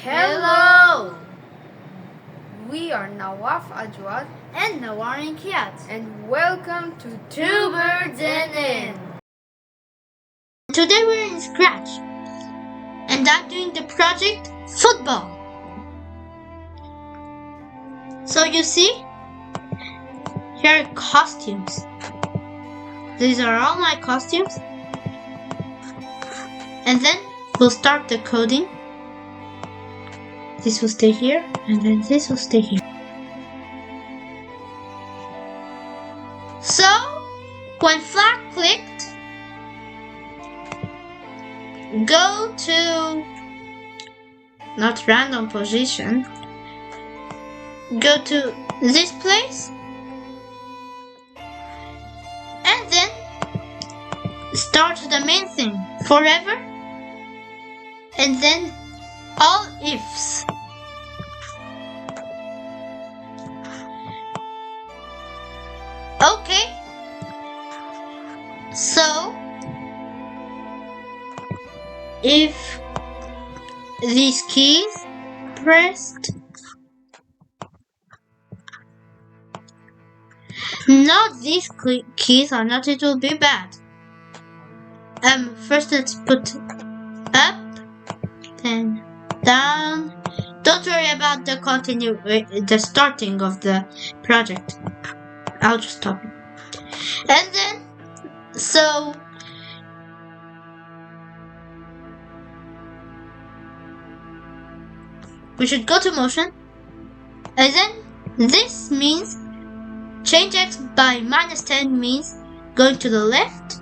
Hello! We are Nawaf Ajwad and Nawarin Kiat, and welcome to Two Birds and Inn. Today we're in Scratch, and I'm doing the project Football. So you see, here are costumes. These are all my costumes. And then we'll start the coding. This will stay here, and then this will stay here. So, when flag clicked, go to, not random position, go to this place, and then start the main thing, forever, and then all ifs. Okay, so if these keys pressed, not these keys or not, it will be bad. First let's put up, then down. Don't worry about the starting of the project. I'll just stop it. And then, so we should go to motion. And then this means change x by -10 means going to the left.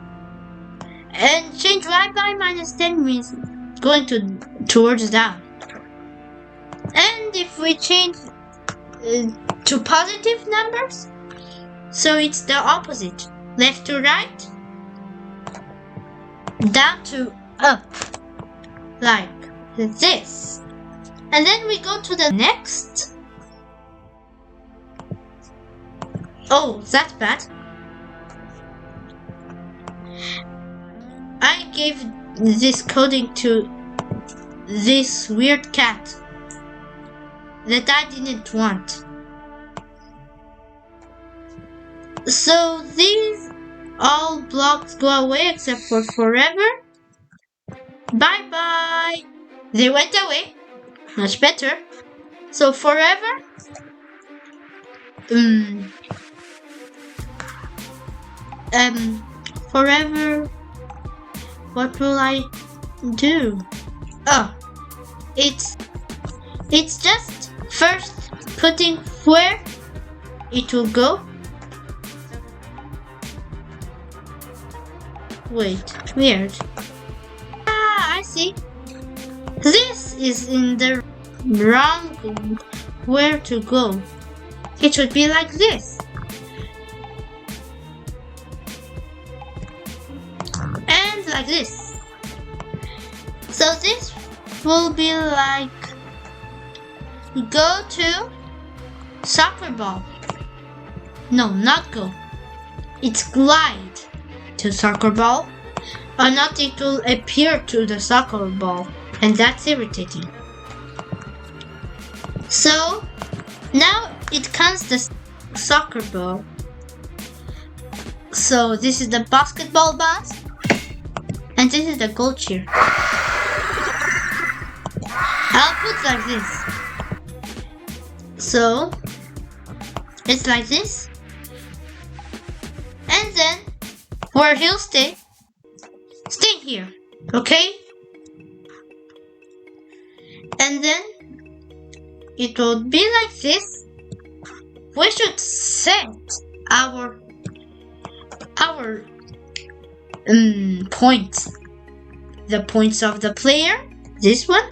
And change y by -10 means going towards down. And if we change to positive numbers, so it's the opposite. Left to right, down to up, like this. And then we go to the next. Oh, that's bad. I gave this coding to this weird cat that I didn't want. So these all blocks go away except for forever. Bye bye. They went away. Much better. So forever. Forever. What will I do? Oh, it's just first putting where it will go. Wait, weird. I see. This is in the wrong where to go. It should be like this. And like this. So this will be like go to soccer ball. No, not go. It's glide to soccer ball, or not it will appear to the soccer ball, and that's irritating. So now it comes the soccer ball. So this is the basketball bounce, and this is the goal cheer. I'll put like this. So it's like this, and then where he'll stay here, okay? And then it will be like this. We should set our points. The points of the player, this one,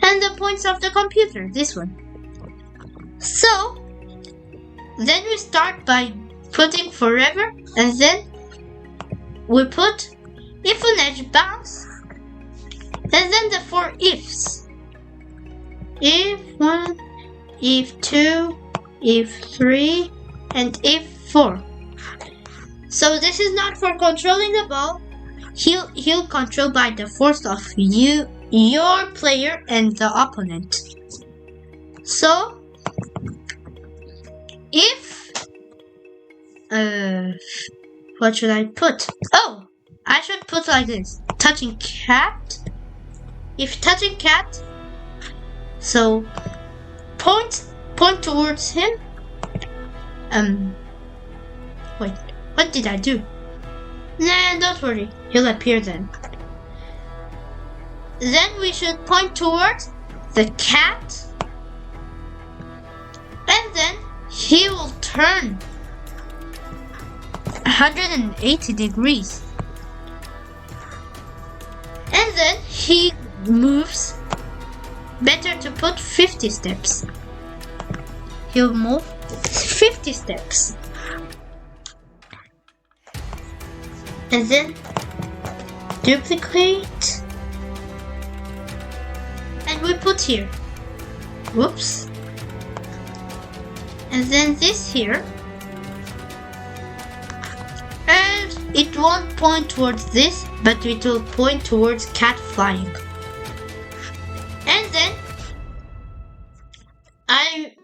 and the points of the computer, this one. So then we start by putting forever, and then we put if on edge bounce, and then the 4 ifs. If 1, if 2, if 3, and if 4. So this is not for controlling the ball. He'll control by the force of your player and the opponent. So if what should I put? Oh, I should put like this. Touching cat. If touching cat, so point towards him. Wait, what did I do? Nah, don't worry, he'll appear then. Then we should point towards the cat, and then he will turn 180 degrees. And then he moves. Better to put 50 steps. He'll move 50 steps. And then duplicate. And we put here. Whoops. And then this here. And it won't point towards this, but it will point towards cat flying. And then I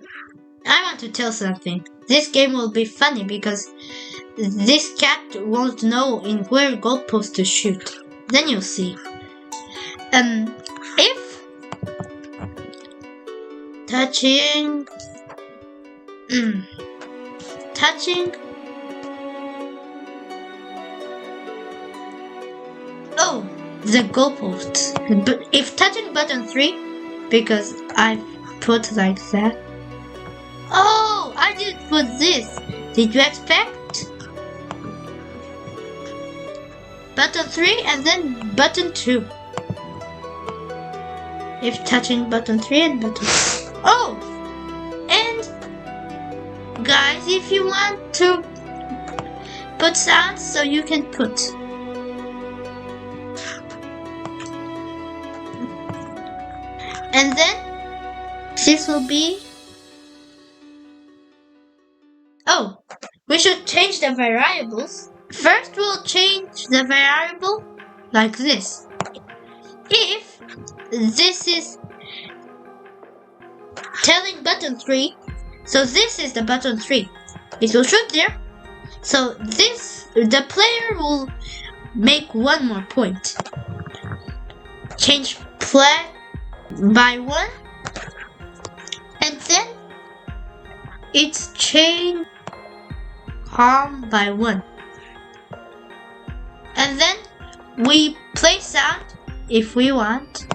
want to tell something. This game will be funny because this cat won't know in where goalpost to shoot. Then you'll see. If touching the goalpost. But if touching button 3, because I put like that. Oh, I didn't put this. Did you expect? Button 3 and then button 2. If touching button 3 and button 2. Oh! And guys, if you want to put sounds, so you can put. And then this will be. Oh, we should change the variables. First, we'll change the variable like this. If this is telling button 3, so this is the button 3. It will shoot there. So the player will make one more point. Change play by 1, and then it's change calm by 1, and then we play sound if we want.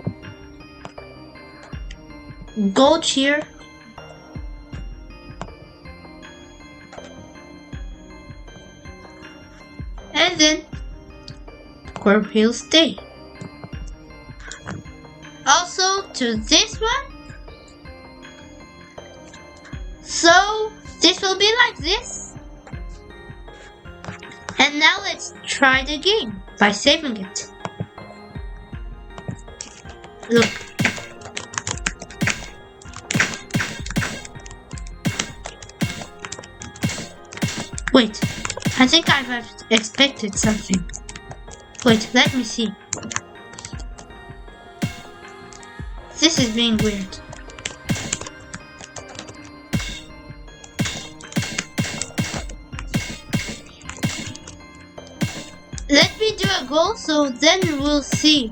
Go cheer. And then where he'll stay. Also to this one. So this will be like this. And now let's try the game by saving it. Look. Wait, I think I've expected something. Wait, let me see. This is being weird. Let me do a goal so then we'll see.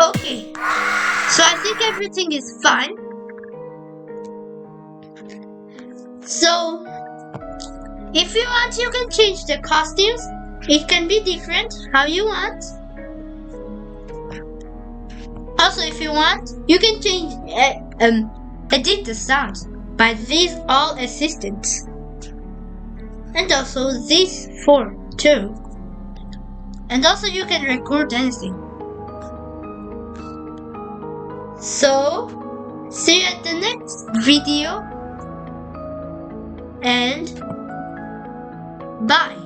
Okay, so I think everything is fine. So, if you want, you can change the costumes. It can be different, how you want. Also, if you want, you can change, edit the sounds by these all assistants. And also these 4 too. And also you can record anything. So, see you at the next video, and bye.